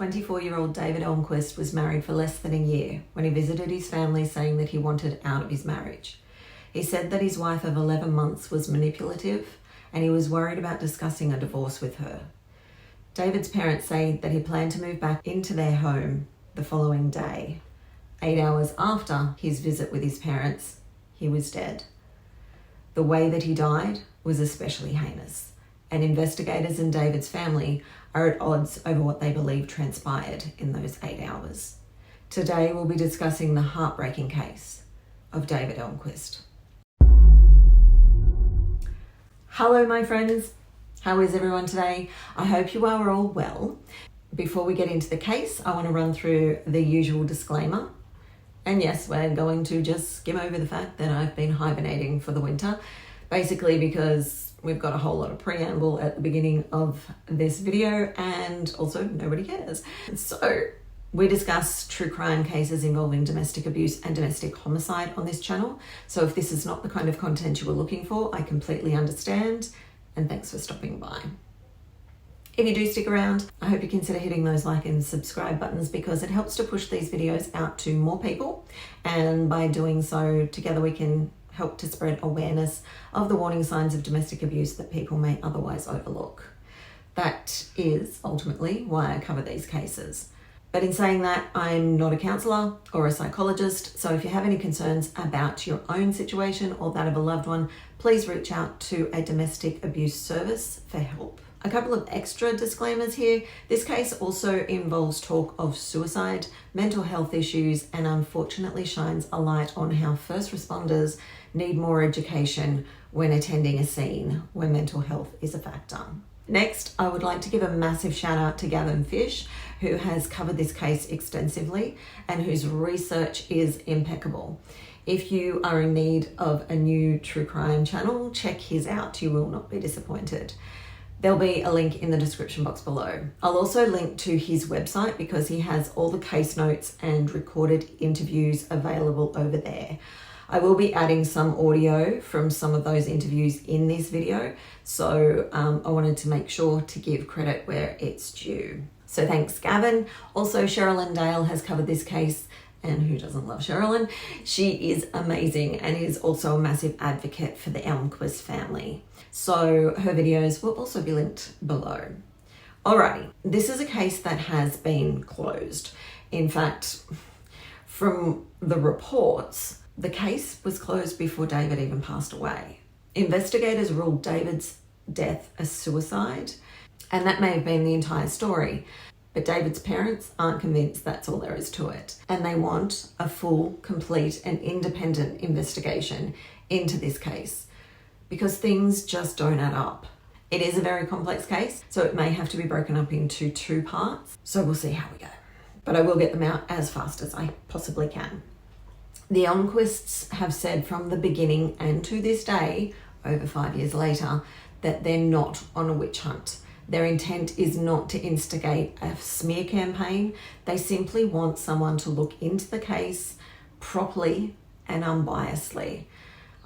24-year-old David Elmquist was married for less than a year when he visited his family saying that he wanted out of his marriage. He said that his wife of 11 months was manipulative and he was worried about discussing a divorce with her. David's parents say that he planned to move back into their home the following day. 8 hours after his visit with his parents, he was dead. The way that he died was especially heinous, and investigators and David's family are at odds over what they believe transpired in those 8 hours. Today we'll be discussing the heartbreaking case of David Elmquist. Hello my friends, how is everyone today? I hope you are all well. Before we get into the case, I want to run through the usual disclaimer. And yes, we're going to just skim over the fact that I've been hibernating for the winter, basically because we've got a whole lot of preamble at the beginning of this video and also nobody cares. So we discuss true crime cases involving domestic abuse and domestic homicide on this channel. So if this is not the kind of content you were looking for, I completely understand, and thanks for stopping by. If you do stick around, I hope you consider hitting those like and subscribe buttons because it helps to push these videos out to more people. And by doing so, together we can help to spread awareness of the warning signs of domestic abuse that people may otherwise overlook. That is ultimately why I cover these cases. But in saying that, I'm not a counsellor or a psychologist, so if you have any concerns about your own situation or that of a loved one, please reach out to a domestic abuse service for help. A couple of extra disclaimers here. This case also involves talk of suicide, mental health issues, and unfortunately shines a light on how first responders need more education when attending a scene where mental health is a factor. Next, I would like to give a massive shout out to Gavin Fish, who has covered this case extensively and whose research is impeccable. If you are in need of a new true crime channel, check his out. You will not be disappointed. There'll be a link in the description box below. I'll also link to his website because he has all the case notes and recorded interviews available over there. I will be adding some audio from some of those interviews in this video, so I wanted to make sure to give credit where it's due. So thanks, Gavin. Also, Sherilyn Dale has covered this case, and who doesn't love Sherilyn? She is amazing and is also a massive advocate for the Elmquist family. So her videos will also be linked below. Alrighty, this is a case that has been closed. In fact, from the reports, the case was closed before David even passed away. Investigators ruled David's death a suicide, and that may have been the entire story. But David's parents aren't convinced that's all there is to it. And they want a full, complete, and independent investigation into this case because things just don't add up. It is a very complex case, so it may have to be broken up into 2 parts. So we'll see how we go. But I will get them out as fast as I possibly can. The Elmquists have said from the beginning and to this day, over 5 years later, that they're not on a witch hunt. Their intent is not to instigate a smear campaign. They simply want someone to look into the case properly and unbiasedly.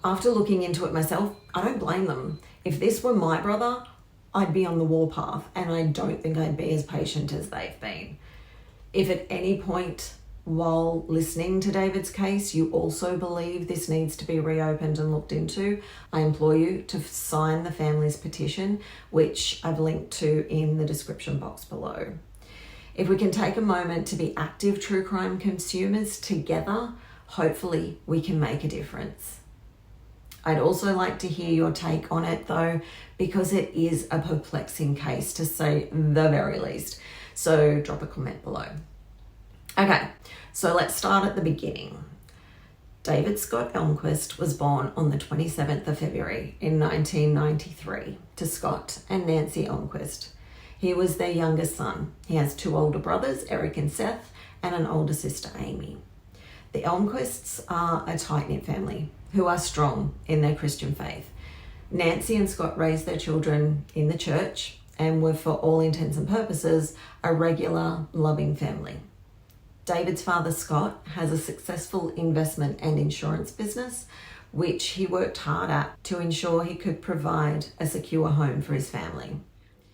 After looking into it myself, I don't blame them. If this were my brother, I'd be on the warpath, and I don't think I'd be as patient as they've been. If at any point while listening to David's case, you also believe this needs to be reopened and looked into, I implore you to sign the family's petition, which I've linked to in the description box below. If we can take a moment to be active true crime consumers together, hopefully we can make a difference. I'd also like to hear your take on it though, because it is a perplexing case to say the very least. So drop a comment below. Okay, so let's start at the beginning. David Scott Elmquist was born on the 27th of February in 1993 to Scott and Nancy Elmquist. He was their youngest son. He has 2 older brothers, Eric and Seth, and an older sister, Amy. The Elmquists are a tight-knit family who are strong in their Christian faith. Nancy and Scott raised their children in the church and were, for all intents and purposes, a regular, loving family. David's father, Scott, has a successful investment and insurance business, which he worked hard at to ensure he could provide a secure home for his family.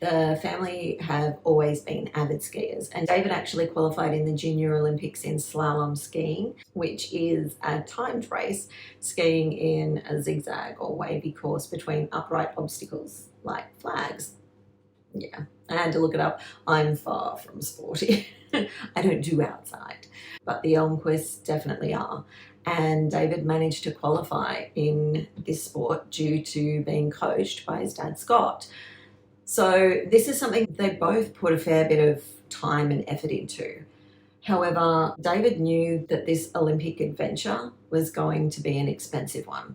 The family have always been avid skiers, and David actually qualified in the Junior Olympics in slalom skiing, which is a timed race skiing in a zigzag or wavy course between upright obstacles like flags. Yeah, I had to look it up. I'm far from sporty. I don't do outside, but the Elmquists definitely are. And David managed to qualify in this sport due to being coached by his dad, Scott. So this is something they both put a fair bit of time and effort into. However, David knew that this Olympic adventure was going to be an expensive one.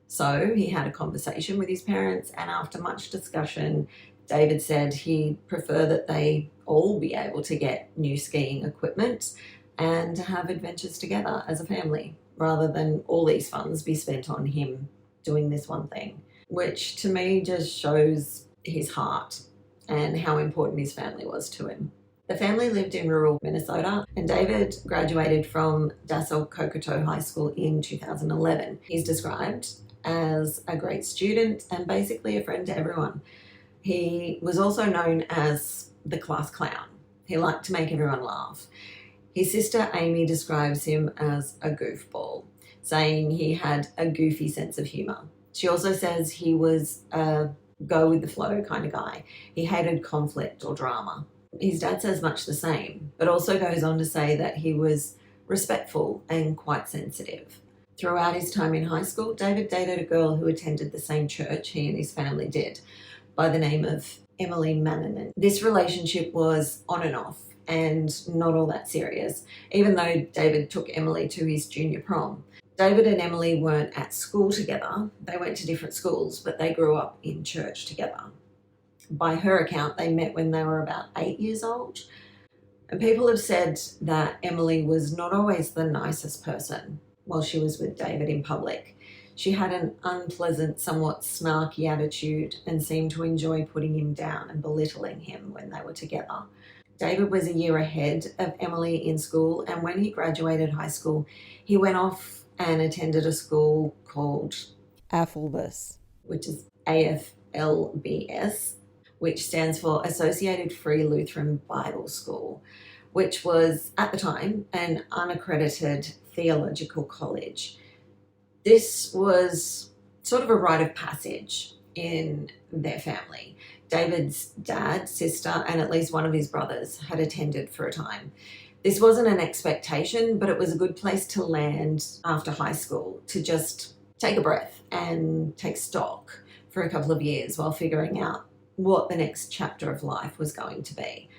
So he had a conversation with his parents, and after much discussion, David said he'd prefer that they all be able to get new skiing equipment and to have adventures together as a family, rather than all these funds be spent on him doing this one thing, which to me just shows his heart and how important his family was to him. The family lived in rural Minnesota, and David graduated from Dassel Kokoto High School in 2011. He's described as a great student and basically a friend to everyone. He was also known as the class clown. He liked to make everyone laugh. His sister Amy describes him as a goofball, saying he had a goofy sense of humour. She also says he was a go with the flow kind of guy. He hated conflict or drama. His dad says much the same, but also goes on to say that he was respectful and quite sensitive. Throughout his time in high school, David dated a girl who attended the same church he and his family did, by the name of Emily Mannanen. This relationship was on and off and not all that serious, even though David took Emily to his junior prom. David and Emily weren't at school together. They went to different schools, but they grew up in church together. By her account, they met when they were about 8 years old. And people have said that Emily was not always the nicest person while she was with David in public. She had an unpleasant, somewhat snarky attitude and seemed to enjoy putting him down and belittling him when they were together. David was a year ahead of Emily in school, and when he graduated high school, he went off and attended a school called AFLBS, which is AFLBS, which stands for Associated Free Lutheran Bible School, which was, at the time, an unaccredited theological college. This was sort of a rite of passage in their family. David's dad, sister, and at least one of his brothers had attended for a time. This wasn't an expectation, but it was a good place to land after high school, to just take a breath and take stock for a couple of years while figuring out what the next chapter of life was going to be.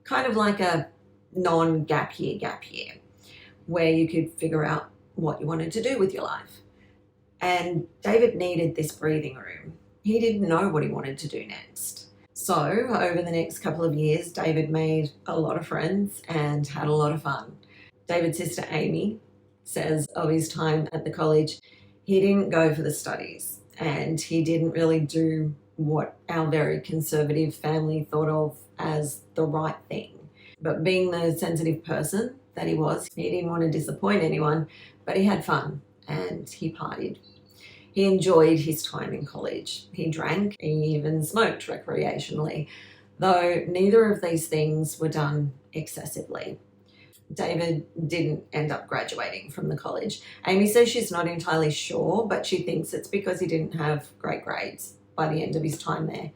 Kind of like a non-gap year, where you could figure out what you wanted to do with your life. And David needed this breathing room. He didn't know what he wanted to do next. So over the next couple of years, David made a lot of friends and had a lot of fun. David's sister Amy says of his time at the college, he didn't go for the studies and he didn't really do what our very conservative family thought of as the right thing. But being the sensitive person that he was, he didn't want to disappoint anyone, but he had fun and he partied. He enjoyed his time in college. He drank, he even smoked recreationally, though neither of these things were done excessively. David didn't end up graduating from the college. Amy says she's not entirely sure, but she thinks it's because he didn't have great grades by the end of his time there.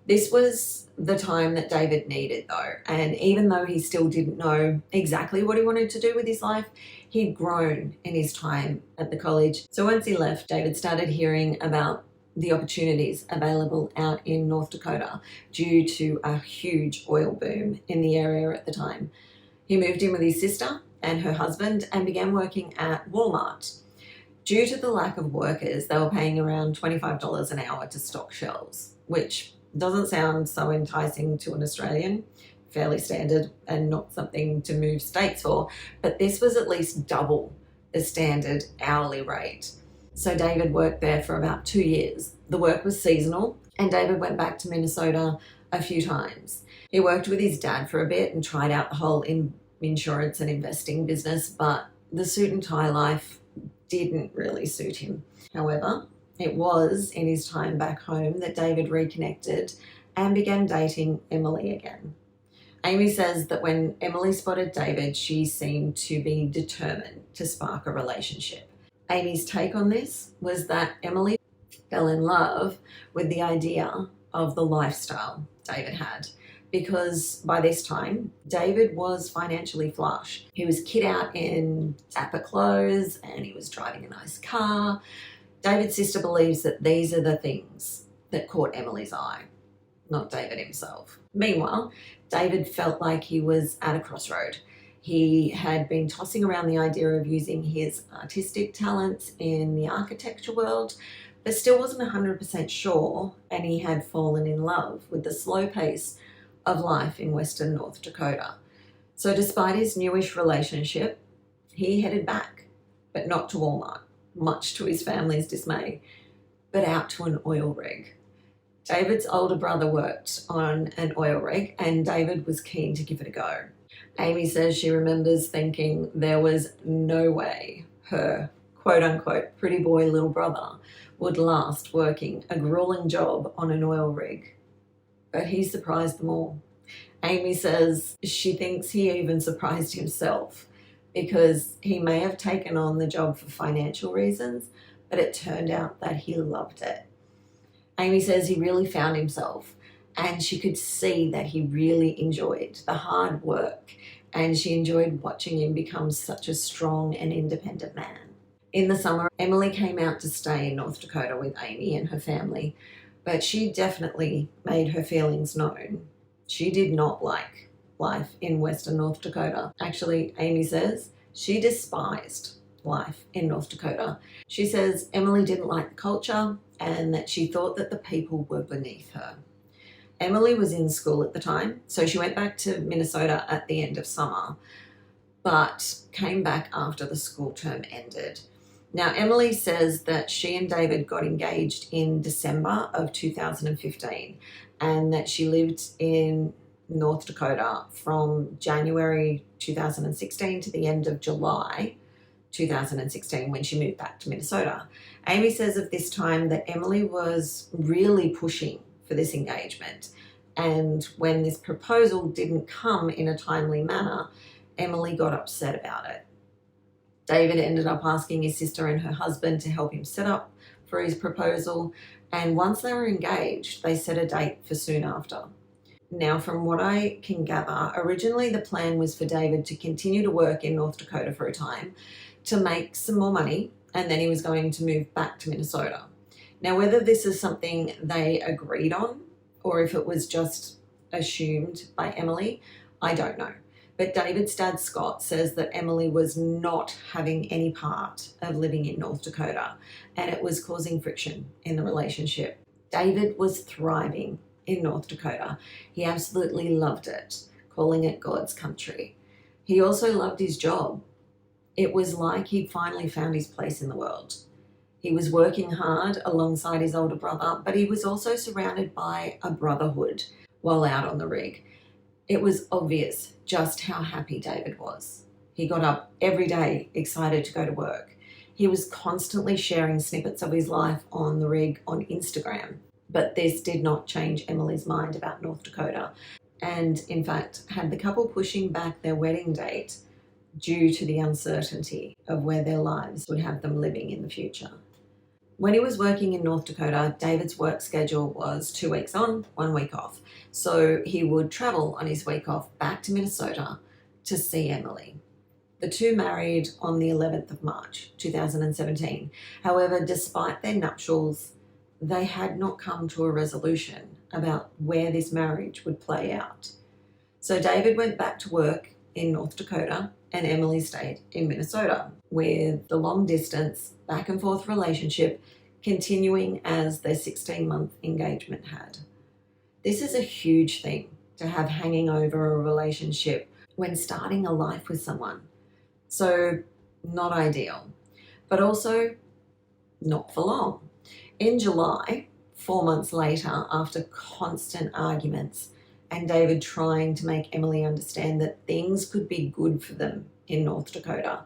This was the time that David needed, though, and even though he still didn't know exactly what he wanted to do with his life, he'd grown in his time at the college. So once he left, David started hearing about the opportunities available out in North Dakota due to a huge oil boom in the area at the time. He moved in with his sister and her husband and began working at Walmart. Due to the lack of workers, they were paying around $25 an hour to stock shelves, which doesn't sound so enticing to an Australian, fairly standard and not something to move states for, but this was at least double the standard hourly rate. So David worked there for about 2 years. The work was seasonal and David went back to Minnesota a few times. He worked with his dad for a bit and tried out the whole insurance and investing business, but the suit and tie life didn't really suit him. However, it was in his time back home that David reconnected and began dating Emily again. Amy says that when Emily spotted David, she seemed to be determined to spark a relationship. Amy's take on this was that Emily fell in love with the idea of the lifestyle David had, because by this time, David was financially flush. He was kit out in dapper clothes and he was driving a nice car. David's sister believes that these are the things that caught Emily's eye, not David himself. Meanwhile, David felt like he was at a crossroad. He had been tossing around the idea of using his artistic talents in the architecture world, but still wasn't 100% sure, and he had fallen in love with the slow pace of life in Western North Dakota. So despite his newish relationship, he headed back, but not to Walmart, much to his family's dismay, but out to an oil rig. David's older brother worked on an oil rig and David was keen to give it a go. Amy says she remembers thinking there was no way her quote-unquote pretty boy little brother would last working a grueling job on an oil rig. But he surprised them all. Amy says she thinks he even surprised himself because he may have taken on the job for financial reasons, but it turned out that he loved it. Amy says he really found himself and she could see that he really enjoyed the hard work and she enjoyed watching him become such a strong and independent man. In the summer, Emily came out to stay in North Dakota with Amy and her family, but she definitely made her feelings known. She did not like life in Western North Dakota. Actually, Amy says she despised life in North Dakota. She says Emily didn't like the culture and that she thought that the people were beneath her. Emily was in school at the time, so she went back to Minnesota at the end of summer, but came back after the school term ended. Now, Emily says that she and David got engaged in December of 2015 and that she lived in North Dakota from January 2016 to the end of July 2016 when she moved back to Minnesota. Amy says of this time that Emily was really pushing for this engagement, and when this proposal didn't come in a timely manner, Emily got upset about it. David ended up asking his sister and her husband to help him set up for his proposal, and once they were engaged, they set a date for soon after. Now, from what I can gather, originally the plan was for David to continue to work in North Dakota for a time to make some more money, and then he was going to move back to Minnesota. Now, whether this is something they agreed on or if it was just assumed by Emily, I don't know. But David's dad, Scott, says that Emily was not having any part of living in North Dakota and it was causing friction in the relationship. David was thriving in North Dakota. He absolutely loved it, calling it God's country. He also loved his job. It was like he'd finally found his place in the world. He was working hard alongside his older brother, but he was also surrounded by a brotherhood while out on the rig. It was obvious just how happy David was. He got up every day excited to go to work. He was constantly sharing snippets of his life on the rig on Instagram, but this did not change Emily's mind about North Dakota, and in fact had the couple pushing back their wedding date due to the uncertainty of where their lives would have them living in the future. When he was working in North Dakota, David's work schedule was 2 weeks on, 1 week off. So he would travel on his week off back to Minnesota to see Emily. The two married on the 11th of March, 2017. However, despite their nuptials, they had not come to a resolution about where this marriage would play out. So David went back to work in North Dakota and Emily stayed in Minnesota, with the long distance back and forth relationship continuing as their 16-month engagement had. This is a huge thing to have hanging over a relationship when starting a life with someone. So not ideal, but also not for long. In July, 4 months later, after constant arguments and David trying to make Emily understand that things could be good for them in North Dakota,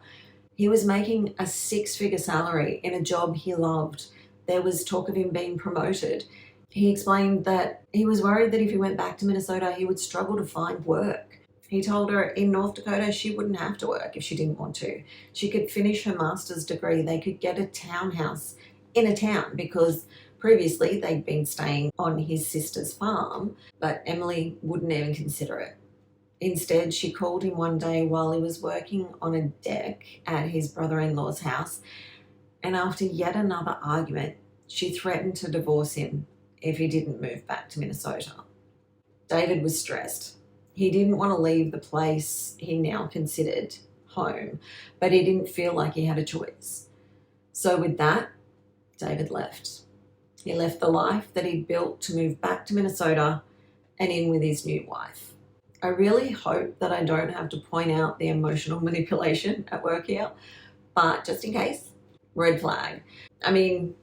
he was making a 6-figure salary in a job he loved. There was talk of him being promoted. He explained that he was worried that if he went back to Minnesota, he would struggle to find work. He told her in North Dakota she wouldn't have to work if she didn't want to. She could finish her master's degree. They could get a townhouse in a town because previously they'd been staying on his sister's farm, but Emily wouldn't even consider it. Instead, she called him one day while he was working on a deck at his brother-in-law's house, and after yet another argument, she threatened to divorce him if he didn't move back to Minnesota. David was stressed. He didn't want to leave the place he now considered home, but he didn't feel like he had a choice. So with that, David left. He left the life that he'd built to move back to Minnesota and in with his new wife. I really hope that I don't have to point out the emotional manipulation at work here, but just in case, red flag. I mean,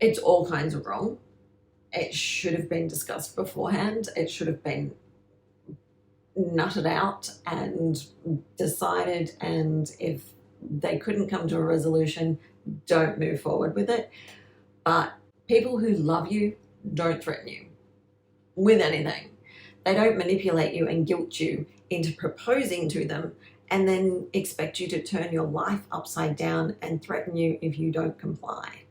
it's all kinds of wrong. It should have been discussed beforehand. It should have been nutted out and decided, and if they couldn't come to a resolution, don't move forward with it. But people who love you don't threaten you with anything. They don't manipulate you and guilt you into proposing to them and then expect you to turn your life upside down and threaten you if you don't comply.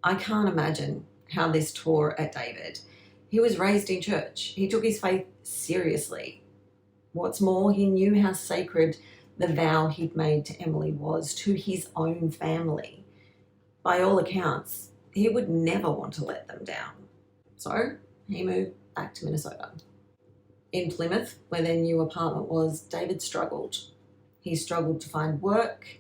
I can't imagine how this tore at David. He was raised in church. He took his faith seriously. What's more, he knew how sacred the vow he'd made to Emily was to his own family. By all accounts, he would never want to let them down. So he moved back to Minnesota. In Plymouth, where their new apartment was, David struggled. He struggled to find work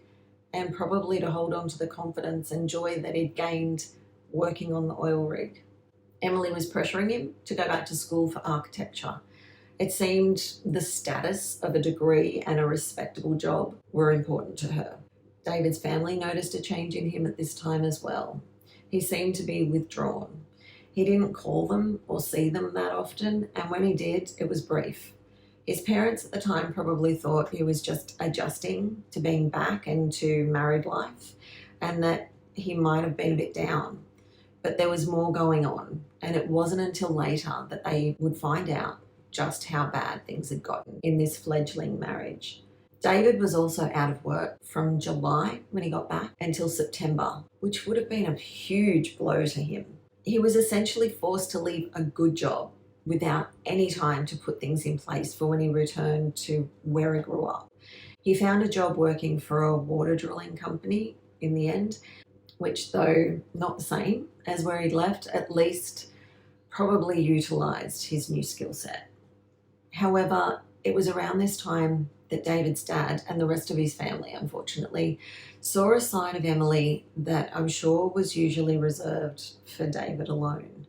and probably to hold on to the confidence and joy that he'd gained working on the oil rig. Emily was pressuring him to go back to school for architecture. It seemed the status of a degree and a respectable job were important to her. David's family noticed a change in him at this time as well. He seemed to be withdrawn. He didn't call them or see them that often, and when he did, it was brief. His parents at the time probably thought he was just adjusting to being back into married life and that he might have been a bit down. But there was more going on, and it wasn't until later that they would find out just how bad things had gotten in this fledgling marriage. David was also out of work from July when he got back until September, which would have been a huge blow to him. He was essentially forced to leave a good job without any time to put things in place for when he returned to where he grew up. He found a job working for a water drilling company in the end, which, though not the same as where he'd left, at least probably utilised his new skill set. However, it was around this time that David's dad and the rest of his family, unfortunately, saw a side of Emily that I'm sure was usually reserved for David alone.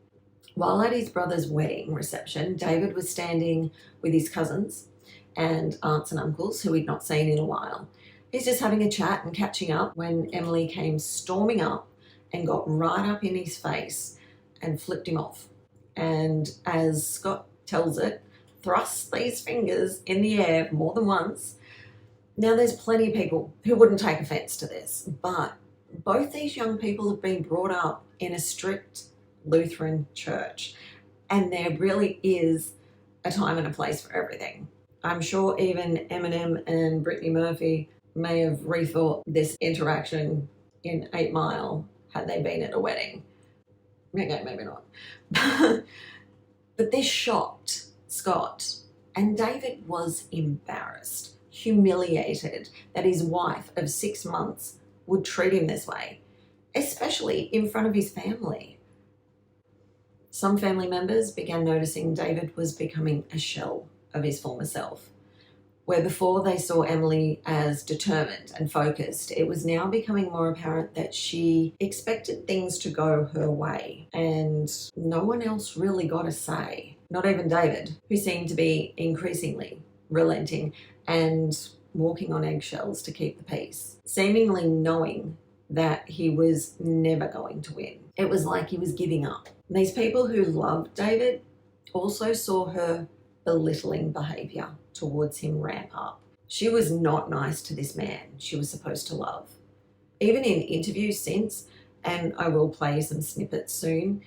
While at his brother's wedding reception, David was standing with his cousins and aunts and uncles who he'd not seen in a while. He's just having a chat and catching up when Emily came storming up and got right up in his face and flipped him off. And as Scott tells it, thrust these fingers in the air more than once. Now, there's plenty of people who wouldn't take offence to this, but both these young people have been brought up in a strict Lutheran church, and there really is a time and a place for everything. I'm sure even Eminem and Brittany Murphy may have rethought this interaction in 8 Mile had they been at a wedding. Okay, maybe not. But this shocked Scott, and David was embarrassed, humiliated that his wife of 6 months would treat him this way, especially in front of his family. Some family members began noticing David was becoming a shell of his former self. Where before they saw Emily as determined and focused, it was now becoming more apparent that she expected things to go her way, and no one else really got a say. Not even David, who seemed to be increasingly relenting and walking on eggshells to keep the peace, seemingly knowing that he was never going to win. It was like he was giving up. These people who loved David also saw her belittling behaviour towards him ramp up. She was not nice to this man she was supposed to love. Even in interviews since, and I will play some snippets soon,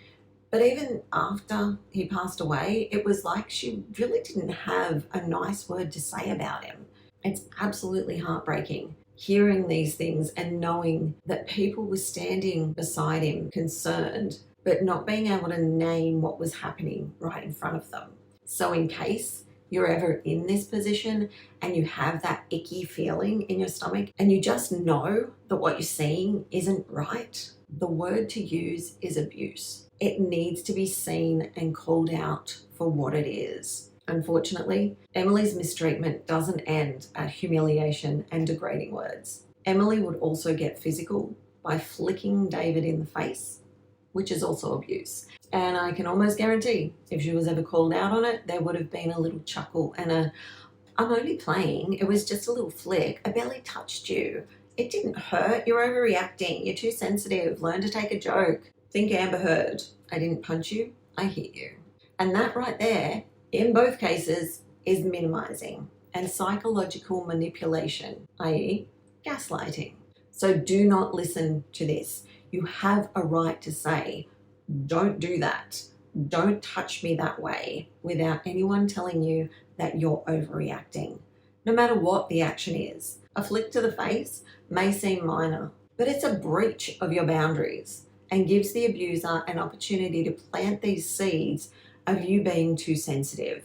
But even after he passed away, it was like she really didn't have a nice word to say about him. It's absolutely heartbreaking hearing these things and knowing that people were standing beside him, concerned, but not being able to name what was happening right in front of them. So in case you're ever in this position and you have that icky feeling in your stomach and you just know that what you're seeing isn't right, the word to use is abuse. It needs to be seen and called out for what it is. Unfortunately, Emily's mistreatment doesn't end at humiliation and degrading words. Emily would also get physical by flicking David in the face, which is also abuse. And I can almost guarantee if she was ever called out on it, there would have been a little chuckle and I'm only playing, it was just a little flick, I barely touched you. It didn't hurt, you're overreacting, you're too sensitive, learn to take a joke. Think Amber Heard, I didn't punch you, I hit you. And that right there, in both cases, is minimizing and psychological manipulation, i.e. gaslighting. So do not listen to this. You have a right to say, don't do that. Don't touch me that way without anyone telling you that you're overreacting. No matter what the action is, a flick to the face may seem minor, but it's a breach of your boundaries and gives the abuser an opportunity to plant these seeds of you being too sensitive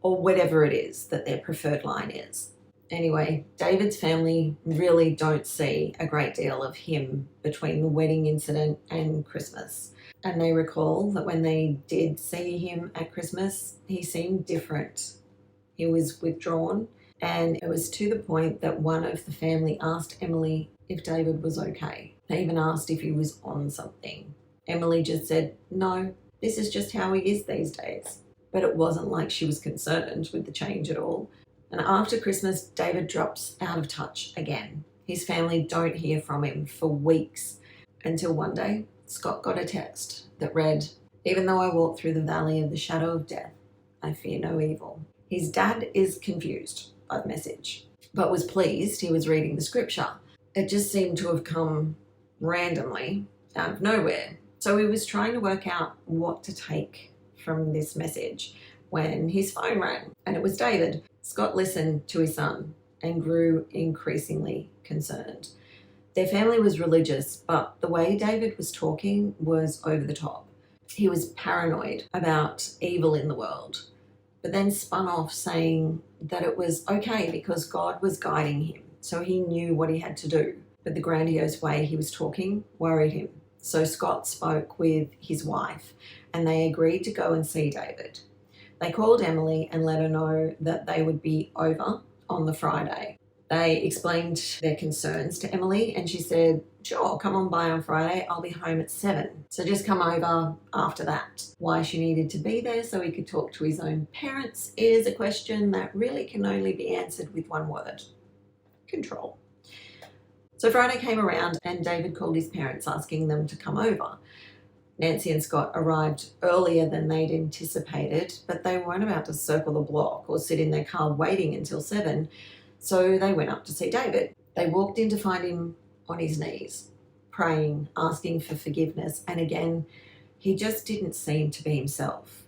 or whatever it is that their preferred line is. Anyway, David's family really don't see a great deal of him between the wedding incident and Christmas. And they recall that when they did see him at Christmas, he seemed different. He was withdrawn, and it was to the point that one of the family asked Emily if David was okay. They even asked if he was on something. Emily just said, no, this is just how he is these days. But it wasn't like she was concerned with the change at all. And after Christmas, David drops out of touch again. His family don't hear from him for weeks until one day, Scott got a text that read, even though I walk through the valley of the shadow of death, I fear no evil. His dad is confused by the message, but was pleased he was reading the scripture. It just seemed to have come randomly out of nowhere. So he was trying to work out what to take from this message when his phone rang, and it was David. Scott listened to his son and grew increasingly concerned. Their family was religious, but the way David was talking was over the top. He was paranoid about evil in the world, but then spun off saying that it was okay because God was guiding him, so he knew what he had to do. But the grandiose way he was talking worried him. So Scott spoke with his wife and they agreed to go and see David. They called Emily and let her know that they would be over on the Friday. They explained their concerns to Emily and she said, sure, come on by on Friday, I'll be home at 7. So just come over after that. Why she needed to be there so he could talk to his own parents is a question that really can only be answered with one word: control. So Friday came around and David called his parents asking them to come over. Nancy and Scott arrived earlier than they'd anticipated, but they weren't about to circle the block or sit in their car waiting until 7, so they went up to see David. They walked in to find him on his knees, praying, asking for forgiveness, and again, he just didn't seem to be himself.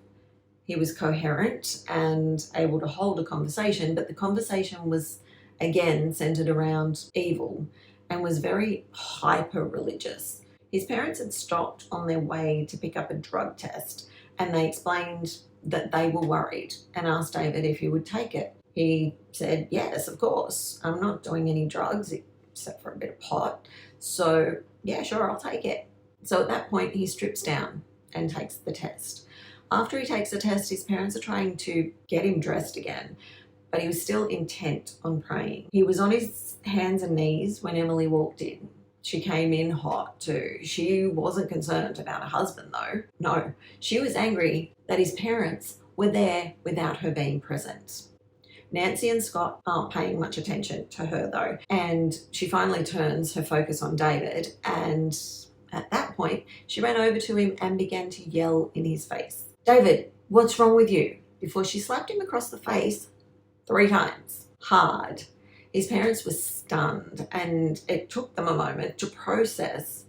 He was coherent and able to hold a conversation, but the conversation was again centered around evil and was very hyper-religious. His parents had stopped on their way to pick up a drug test and they explained that they were worried and asked David if he would take it. He said, yes, of course. I'm not doing any drugs except for a bit of pot. So yeah, sure, I'll take it. So at that point, he strips down and takes the test. After he takes the test, his parents are trying to get him dressed again, but he was still intent on praying. He was on his hands and knees when Emily walked in. She came in hot too. She wasn't concerned about her husband though. No, she was angry that his parents were there without her being present. Nancy and Scott aren't paying much attention to her though, and she finally turns her focus on David, and at that point, she ran over to him and began to yell in his face, David, what's wrong with you? Before she slapped him across the face 3 times, hard. His parents were stunned and it took them a moment to process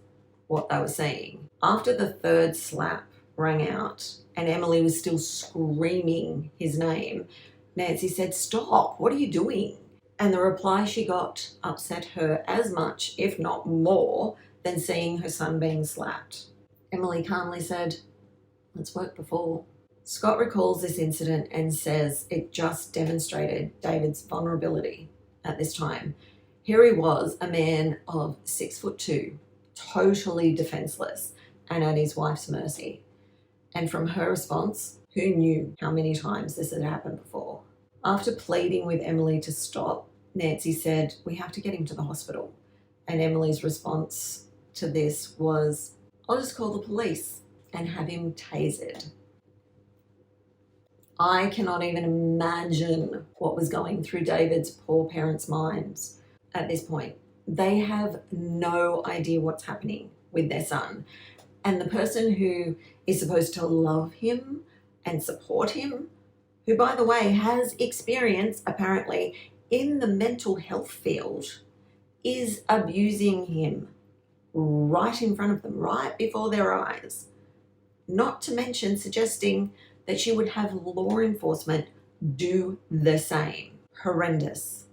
what they were seeing. After the 3rd slap, rang out and Emily was still screaming his name, Nancy said, "Stop, what are you doing?" And the reply she got upset her as much, if not more, than seeing her son being slapped. Emily calmly said, "It's worked before." Scott recalls this incident and says it just demonstrated David's vulnerability at this time. Here he was, a man of 6'2", totally defenseless and at his wife's mercy. And from her response, who knew how many times this had happened before? After pleading with Emily to stop, Nancy said, "We have to get him to the hospital." And Emily's response to this was, "I'll just call the police and have him tasered." I cannot even imagine what was going through David's poor parents' minds at this point. They have no idea what's happening with their son. And the person who is supposed to love him and support him, who, by the way, has experience apparently in the mental health field, is abusing him right in front of them, right before their eyes. Not to mention suggesting that she would have law enforcement do the same. Horrendous.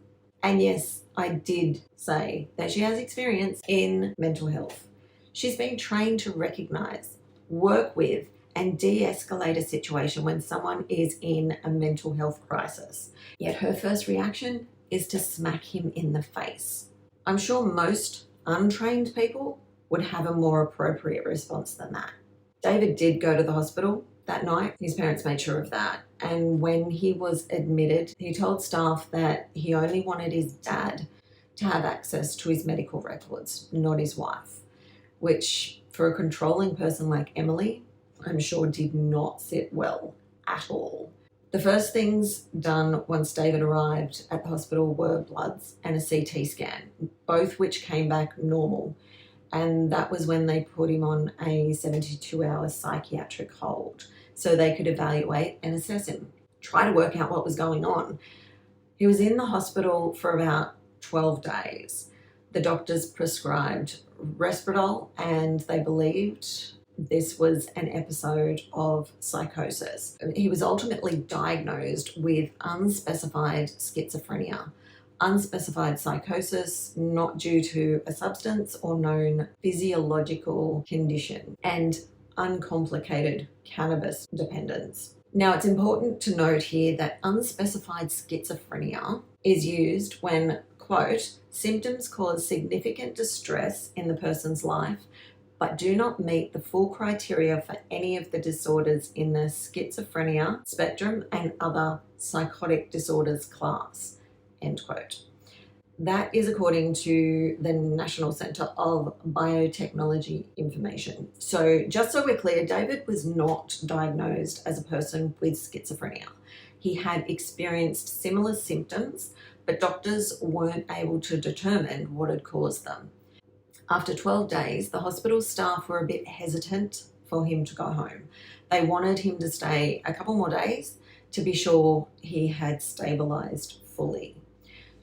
And yes, I did say that she has experience in mental health. She's been trained to recognize, work with, and de-escalate a situation when someone is in a mental health crisis. Yet her first reaction is to smack him in the face. I'm sure most untrained people would have a more appropriate response than that. David did go to the hospital that night. His parents made sure of that. And when he was admitted, he told staff that he only wanted his dad to have access to his medical records, not his wife, which for a controlling person like Emily, I'm sure did not sit well at all. The first things done once David arrived at the hospital were bloods and a CT scan, both which came back normal. And that was when they put him on a 72-hour psychiatric hold so they could evaluate and assess him, try to work out what was going on. He was in the hospital for about 12 days. The doctors prescribed Referral and they believed this was an episode of psychosis. He was ultimately diagnosed with unspecified schizophrenia, unspecified psychosis not due to a substance or known physiological condition, and uncomplicated cannabis dependence. Now, it's important to note here that unspecified schizophrenia is used when, quote, symptoms cause significant distress in the person's life but do not meet the full criteria for any of the disorders in the schizophrenia spectrum and other psychotic disorders class, end quote. That is according to the National Center of Biotechnology information. So just so we're clear, David was not diagnosed as a person with schizophrenia. He had experienced similar symptoms, but doctors weren't able to determine what had caused them. After 12 days, the hospital staff were a bit hesitant for him to go home. They wanted him to stay a couple more days to be sure he had stabilized fully.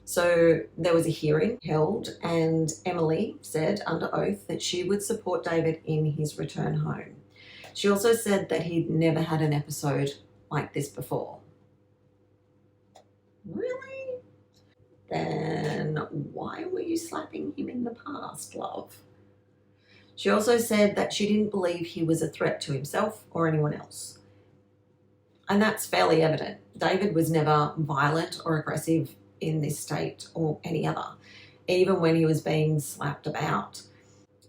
So there was a hearing held and Emily said under oath that she would support David in his return home. She also said that he'd never had an episode like this before. Really? Then why were you slapping him in the past, love? She also said that she didn't believe he was a threat to himself or anyone else. And that's fairly evident. David was never violent or aggressive in this state or any other, even when he was being slapped about.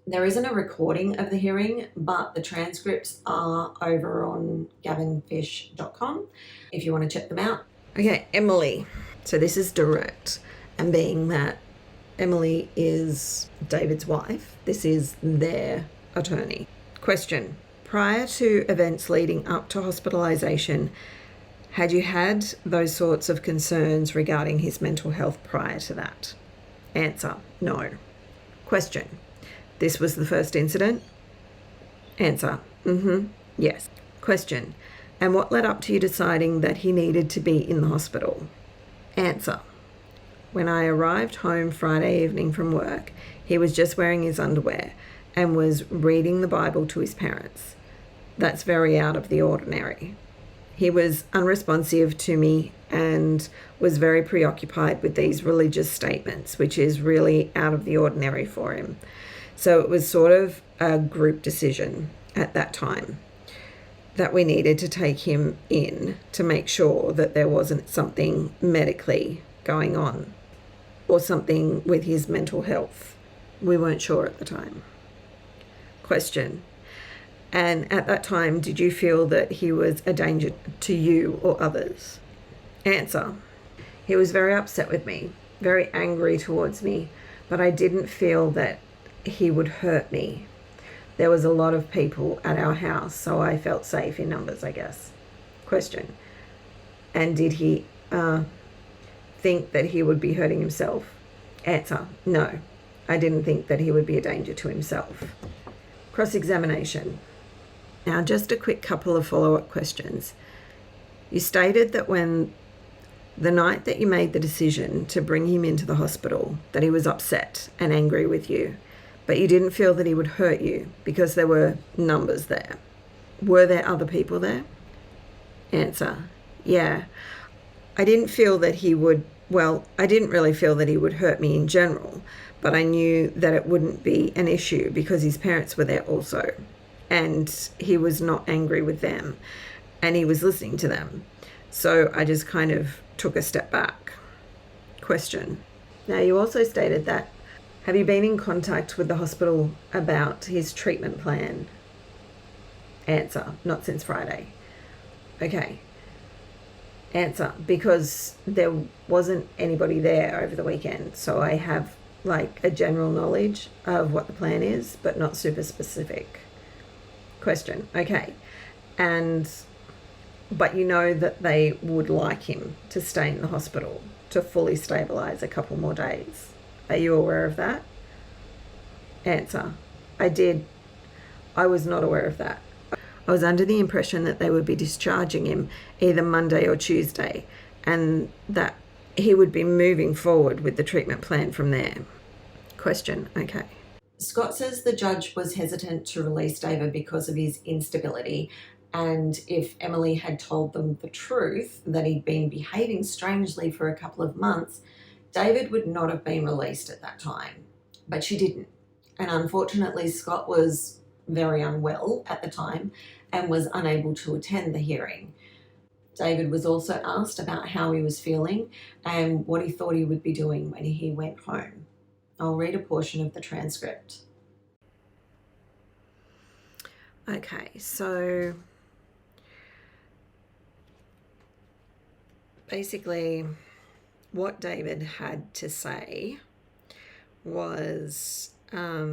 There isn't a recording of the hearing, but the transcripts are over on gavinfish.com if you want to check them out. Okay, Emily. So this is direct. And being that Emily is David's wife, this is their attorney. Question. Prior to events leading up to hospitalisation, had you had those sorts of concerns regarding his mental health prior to that? Answer. No. Question. This was the first incident? Answer. Yes. Question. And what led up to you deciding that he needed to be in the hospital? Answer. When I arrived home Friday evening from work, he was just wearing his underwear and was reading the Bible to his parents. That's very out of the ordinary. He was unresponsive to me and was very preoccupied with these religious statements, which is really out of the ordinary for him. So it was sort of a group decision at that time that we needed to take him in to make sure that there wasn't something medically going on or something with his mental health. We weren't sure at the time. Question. And at that time, did you feel that he was a danger to you or others? Answer. He was very upset with me, very angry towards me, but I didn't feel that he would hurt me. There was a lot of people at our house, so I felt safe in numbers, I guess. Question. And did he think that he would be hurting himself? Answer. No, I didn't think that he would be a danger to himself. Cross-examination. Now, just a quick couple of follow-up questions. You stated that when the night that you made the decision to bring him into the hospital, that he was upset and angry with you, but you didn't feel that he would hurt you because there were numbers there. Were there other people there? Answer. Yeah. I didn't feel that he would, I didn't really feel that he would hurt me in general, but I knew that it wouldn't be an issue because his parents were there also. And he was not angry with them and he was listening to them. So I just kind of took a step back. Question. Now, you also stated that, have you been in contact with the hospital about his treatment plan? Answer. Not since Friday. Okay. Answer. Because there wasn't anybody there over the weekend. So I have like a general knowledge of what the plan is, but not super specific. Question. Okay. But you know that they would like him to stay in the hospital to fully stabilize a couple more days. Are you aware of that? Answer. I did. I was not aware of that. I was under the impression that they would be discharging him either Monday or Tuesday and that he would be moving forward with the treatment plan from there. Question. Okay. Scott says the judge was hesitant to release David because of his instability, and if Emily had told them the truth, that he'd been behaving strangely for a couple of months, David would not have been released at that time. But she didn't. And unfortunately, Scott was very unwell at the time and was unable to attend the hearing. David was also asked about how he was feeling and what he thought he would be doing when he went home. I'll read a portion of the transcript. Okay, so basically what David had to say was, there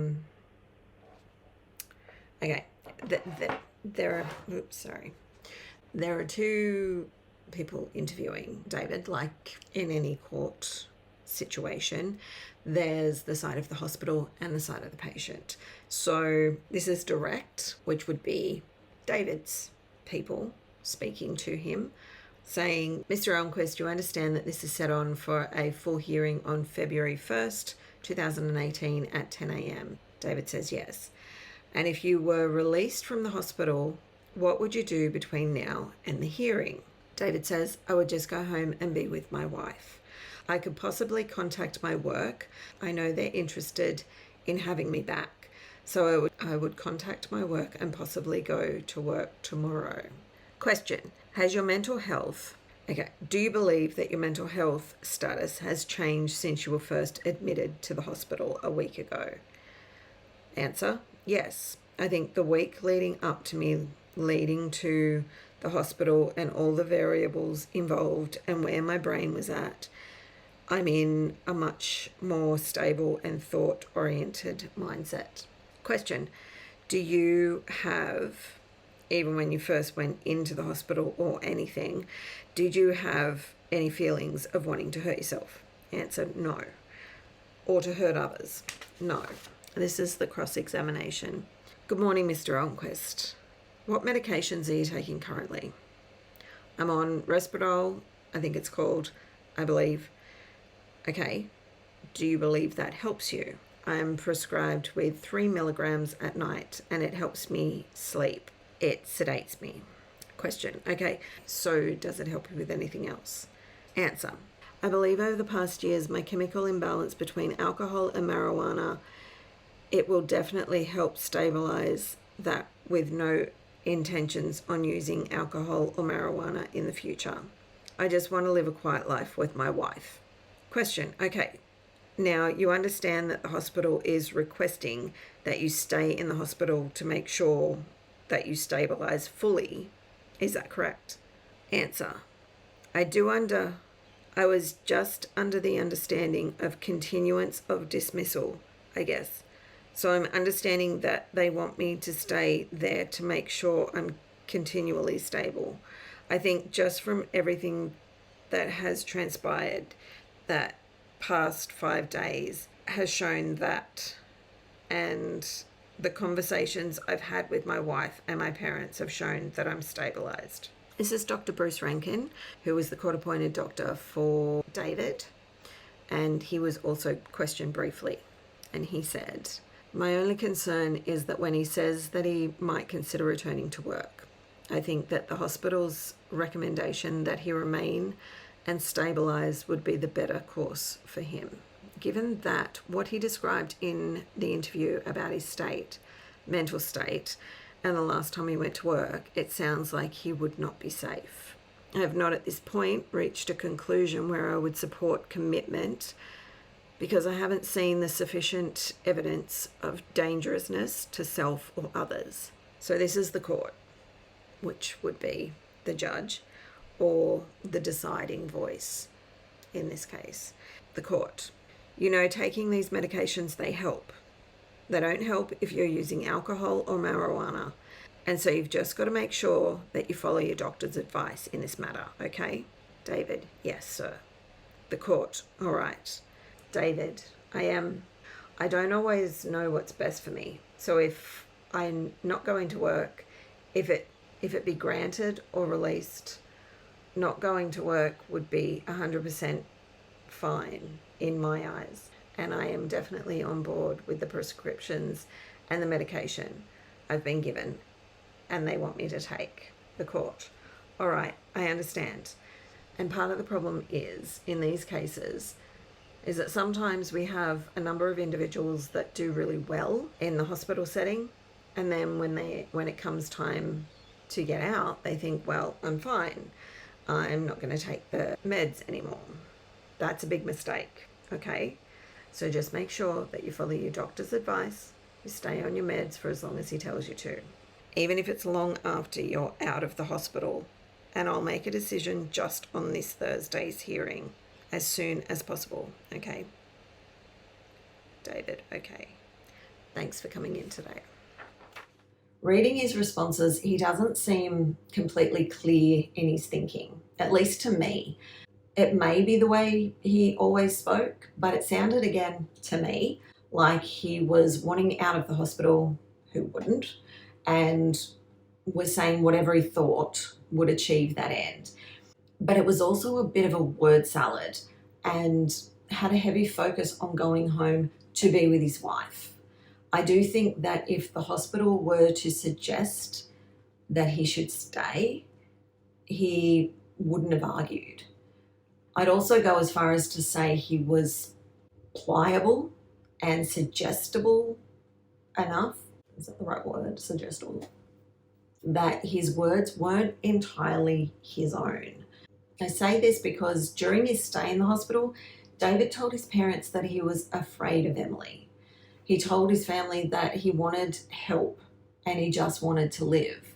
are two people interviewing David, like in any court situation. There's the side of the hospital and the side of the patient. So this is direct, which would be David's people speaking to him, saying, Mr. Elmquist, you understand that this is set on for a full hearing on February 1st, 2018 at 10 a.m. David says yes. And if you were released from the hospital, what would you do between now and the hearing? David says, I would just go home and be with my wife. I could possibly contact my work. I know they're interested in having me back. So I would contact my work and possibly go to work tomorrow. Question. Has your mental health, do you believe that your mental health status has changed since you were first admitted to the hospital a week ago? Answer. Yes. I think the week leading up to me leading to the hospital and all the variables involved and where my brain was at, I'm in a much more stable and thought-oriented mindset. Question. Do you have, even when you first went into the hospital or anything, did you have any feelings of wanting to hurt yourself? Answer. No. Or to hurt others? No. This is the cross-examination. Good morning, Mr. Elmquist. What medications are you taking currently? I'm on Referral, I think it's called, I believe. Okay, do you believe that helps you? I am prescribed with 3 milligrams at night and it helps me sleep. It sedates me. Question. Okay, so does it help you with anything else? Answer. I believe over the past years, my chemical imbalance between alcohol and marijuana, it will definitely help stabilize that with no intentions on using alcohol or marijuana in the future. I just want to live a quiet life with my wife. Question. Okay. Now, you understand that the hospital is requesting that you stay in the hospital to make sure that you stabilize fully. Is that correct? Answer. I was just under the understanding of continuance of dismissal, I guess. So I'm understanding that they want me to stay there to make sure I'm continually stable. I think just from everything that has transpired, that past 5 days has shown that, and the conversations I've had with my wife and my parents have shown that I'm stabilized. This is Dr. Bruce Rankin, who was the court-appointed doctor for David, and he was also questioned briefly. And he said, my only concern is that when he says that he might consider returning to work, I think that the hospital's recommendation that he remain and stabilize would be the better course for him. Given that what he described in the interview about his mental state, and the last time he went to work, it sounds like he would not be safe. I have not at this point reached a conclusion where I would support commitment because I haven't seen the sufficient evidence of dangerousness to self or others. So this is the court, which would be the judge or the deciding voice in this case. The court. Taking these medications, they help. They don't help if you're using alcohol or marijuana. And so you've just got to make sure that you follow your doctor's advice in this matter, okay? David, yes, sir. The court, all right. David, I don't always know what's best for me. So if I'm not going to work, if it be granted or released, not going to work would be 100% fine in my eyes. And I am definitely on board with the prescriptions and the medication I've been given and they want me to take. The court. All right, I understand. And part of the problem is, in these cases, is that sometimes we have a number of individuals that do really well in the hospital setting, and then when it comes time to get out, they think, well, I'm fine. I'm not going to take the meds anymore. That's a big mistake, okay? So just make sure that you follow your doctor's advice. You stay on your meds for as long as he tells you to, even if it's long after you're out of the hospital. And I'll make a decision just on this Thursday's hearing as soon as possible, okay? David, okay. Thanks for coming in today. Reading his responses, he doesn't seem completely clear in his thinking, at least to me. It may be the way he always spoke, but it sounded again to me like he was wanting out of the hospital, who wouldn't, and was saying whatever he thought would achieve that end. But it was also a bit of a word salad and had a heavy focus on going home to be with his wife. I do think that if the hospital were to suggest that he should stay, he wouldn't have argued. I'd also go as far as to say he was pliable and suggestible enough, is that the right word, suggestible, that his words weren't entirely his own. I say this because during his stay in the hospital, David told his parents that he was afraid of Emily. He told his family that he wanted help and he just wanted to live.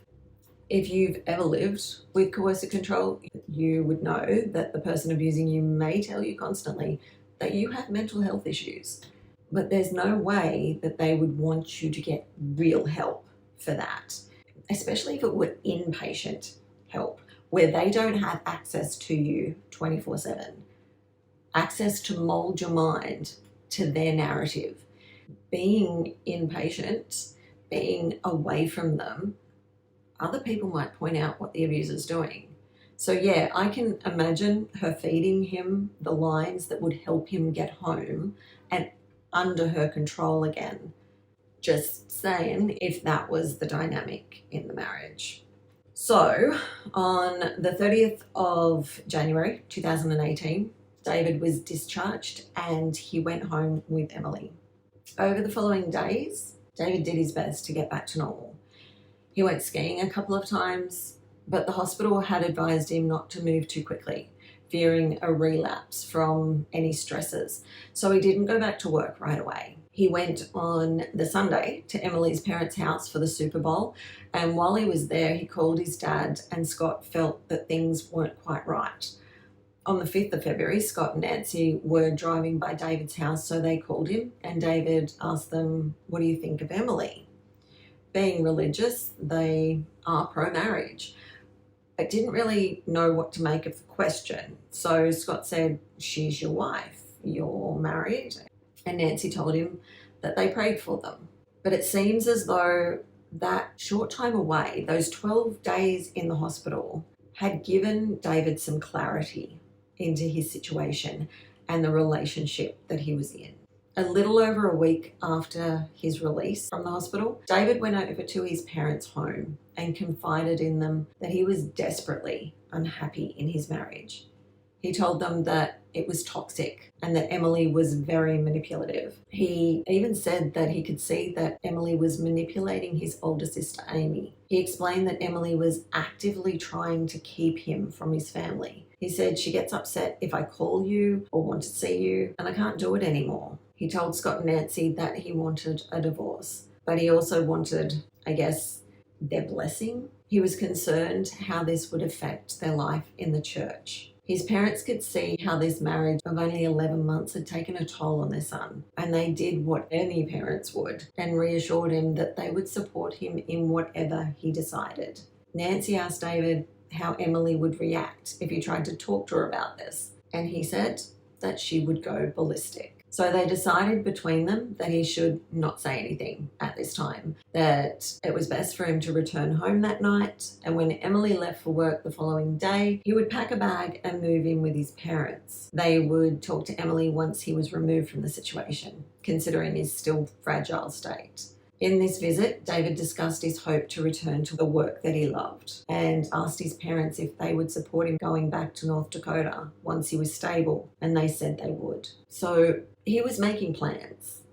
If you've ever lived with coercive control, you would know that the person abusing you may tell you constantly that you have mental health issues, but there's no way that they would want you to get real help for that, especially if it were inpatient help, where they don't have access to you 24/7, access to mold your mind to their narrative. Being inpatient, being away from them, other people might point out what the abuser's doing. So yeah, I can imagine her feeding him the lines that would help him get home and under her control again, Just saying if that was the dynamic in the marriage. So on the 30th of January 2018, David was discharged and he went home with Emily. Over the following days, David did his best to get back to normal. He went skiing a couple of times, but the hospital had advised him not to move too quickly, fearing a relapse from any stresses. So he didn't go back to work right away. He went on the Sunday to Emily's parents' house for the Super Bowl, and while he was there, he called his dad, and Scott felt that things weren't quite right. On the 5th of February, Scott and Nancy were driving by David's house, so they called him, and David asked them, "What do you think of Emily?" Being religious, they are pro-marriage, but didn't really know what to make of the question. So Scott said, "She's your wife, you're married." And Nancy told him that they prayed for them. But it seems as though that short time away, those 12 days in the hospital, had given David some clarity into his situation and the relationship that he was in. A little over a week after his release from the hospital, David went over to his parents' home and confided in them that he was desperately unhappy in his marriage. He told them that it was toxic and that Emily was very manipulative. He even said that he could see that Emily was manipulating his older sister, Amy. He explained that Emily was actively trying to keep him from his family. He said, "She gets upset if I call you or want to see you, and I can't do it anymore." He told Scott and Nancy that he wanted a divorce, but he also wanted, I guess, their blessing. He was concerned how this would affect their life in the church. His parents could see how this marriage of only 11 months had taken a toll on their son, and they did what any parents would and reassured him that they would support him in whatever he decided. Nancy asked David how Emily would react if he tried to talk to her about this, and he said that she would go ballistic. So they decided between them that he should not say anything at this time, that it was best for him to return home that night, and when Emily left for work the following day, he would pack a bag and move in with his parents. They would talk to Emily once he was removed from the situation, considering his still fragile state. In this visit, David discussed his hope to return to the work that he loved and asked his parents if they would support him going back to North Dakota once he was stable, and they said they would. So he was making plans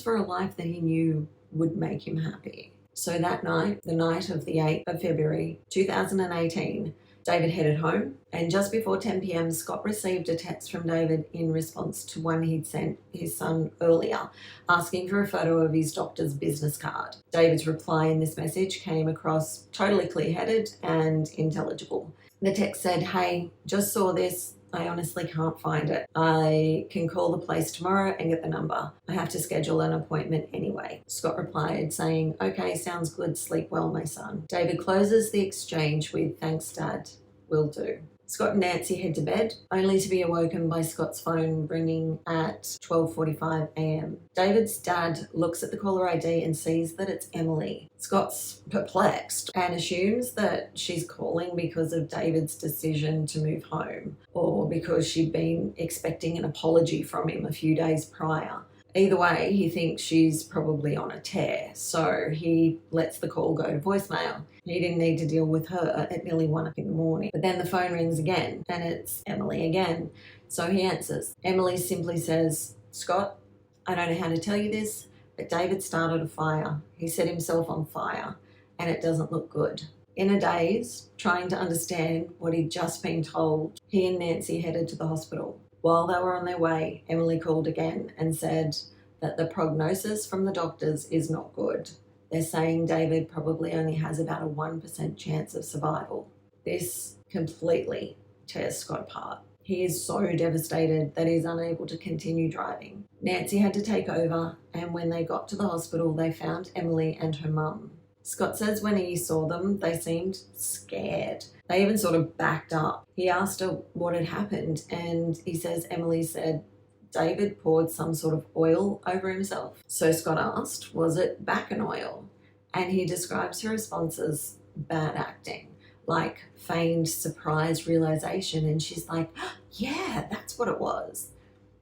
for a life that he knew would make him happy. So that night, the night of the 8th of February 2018, David headed home, and just before 10 p.m, Scott received a text from David in response to one he'd sent his son earlier, asking for a photo of his doctor's business card. David's reply in this message came across totally clear-headed and intelligible. The text said, "Hey, just saw this. I honestly can't find it. I can call the place tomorrow and get the number. I have to schedule an appointment anyway." Scott replied saying, "Okay, sounds good. Sleep well, my son." David closes the exchange with, "Thanks, Dad. Will do." Scott and Nancy head to bed, only to be awoken by Scott's phone ringing at 12:45 a.m. David's dad looks at the caller ID and sees that it's Emily. Scott's perplexed and assumes that she's calling because of David's decision to move home, or because she'd been expecting an apology from him a few days prior. Either way, he thinks she's probably on a tear, so he lets the call go to voicemail. He didn't need to deal with her at nearly 1 o'clock in the morning. But then the phone rings again, and it's Emily again. So he answers. Emily simply says, "Scott, I don't know how to tell you this, but David started a fire. He set himself on fire, and it doesn't look good." In a daze, trying to understand what he'd just been told, he and Nancy headed to the hospital. While they were on their way, Emily called again and said that the prognosis from the doctors is not good. They're saying David probably only has about a 1% chance of survival. This completely tears Scott apart. He is so devastated that he's unable to continue driving. Nancy had to take over, and when they got to the hospital, they found Emily and her mum. Scott says when he saw them, they seemed scared. They even sort of backed up. He asked her what had happened, and he says Emily said David poured some sort of oil over himself. So Scott asked, was it Bakken oil? And he describes her response as bad acting, like feigned surprise realization. And she's like, yeah, that's what it was.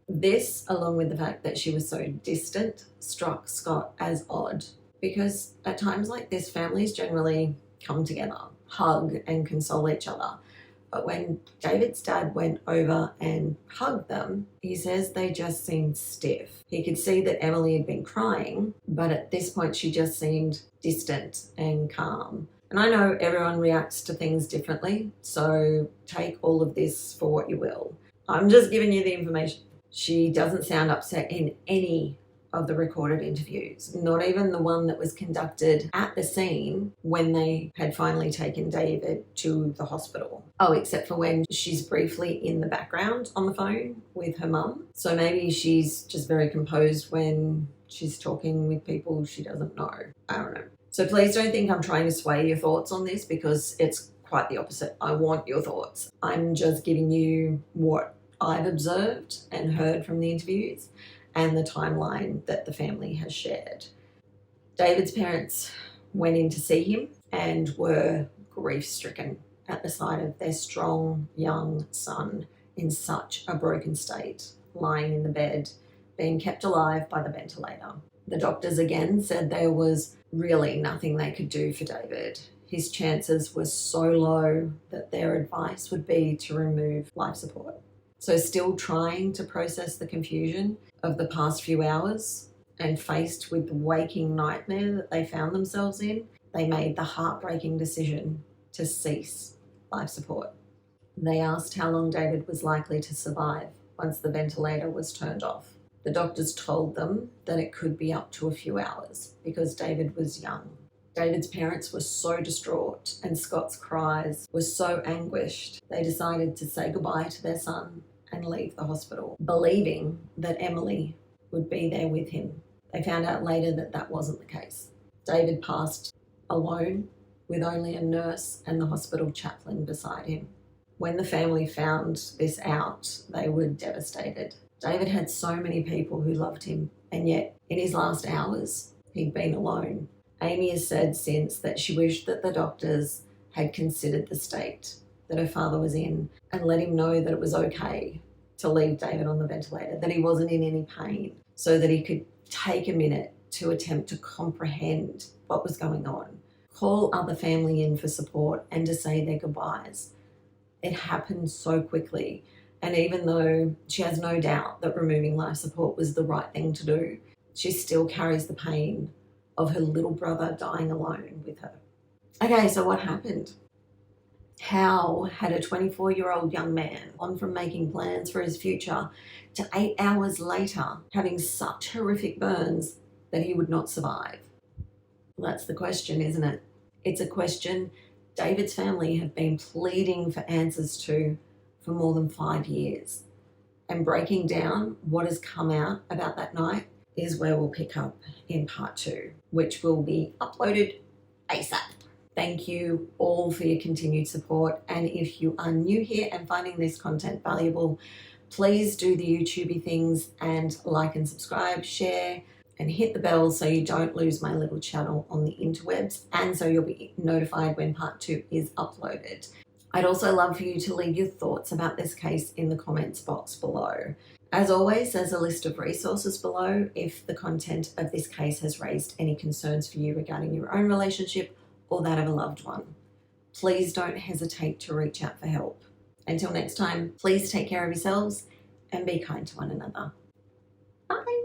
This, along with the fact that she was so distant, struck Scott as odd. because at times like this, families generally come together, hug and console each other. But when David's dad went over and hugged them, he says they just seemed stiff. He could see that Emily had been crying, but at this point she just seemed distant and calm. And I know everyone reacts to things differently, so take all of this for what you will. I'm just giving you the information. She doesn't sound upset in any of the recorded interviews, not even the one that was conducted at the scene when they had finally taken David to the hospital. Oh, except for when she's briefly in the background on the phone with her mum. So maybe she's just very composed when she's talking with people she doesn't know. I don't know. So please don't think I'm trying to sway your thoughts on this, because it's quite the opposite. I want your thoughts. I'm just giving you what I've observed and heard from the interviews and the timeline that the family has shared. David's parents went in to see him and were grief-stricken at the sight of their strong young son in such a broken state, lying in the bed, being kept alive by the ventilator. The doctors again said there was really nothing they could do for David. His chances were so low that their advice would be to remove life support. So still trying to process the confusion of the past few hours and faced with the waking nightmare that they found themselves in, they made the heartbreaking decision to cease life support. They asked how long David was likely to survive once the ventilator was turned off. The doctors told them that it could be up to a few hours because David was young. David's parents were so distraught and Scott's cries were so anguished, they decided to say goodbye to their son and leave the hospital, believing that Emily would be there with him. They found out later that that wasn't the case. David passed alone with only a nurse and the hospital chaplain beside him. When the family found this out, they were devastated. David had so many people who loved him, and yet in his last hours, he'd been alone. Amy has said since that she wished that the doctors had considered the state that her father was in and let him know that it was okay to leave David on the ventilator, that he wasn't in any pain, so that he could take a minute to attempt to comprehend what was going on, call other family in for support and to say their goodbyes. It happened so quickly. And even though she has no doubt that removing life support was the right thing to do, she still carries the pain of her little brother dying alone with her. Okay, so what happened? How had a 24-year-old young man gone from making plans for his future to 8 hours later having such horrific burns that he would not survive? Well, that's the question, isn't it? It's a question David's family have been pleading for answers to for more than 5 years. And breaking down what has come out about that night is where we'll pick up in part 2, which will be uploaded ASAP. Thank you all for your continued support. And if you are new here and finding this content valuable, please do the YouTubey things and like and subscribe, share, and hit the bell so you don't lose my little channel on the interwebs, and so you'll be notified when part 2 is uploaded. I'd also love for you to leave your thoughts about this case in the comments box below. As always, there's a list of resources below if the content of this case has raised any concerns for you regarding your own relationship or that of a loved one. Please don't hesitate to reach out for help. Until next time, please take care of yourselves and be kind to one another. Bye.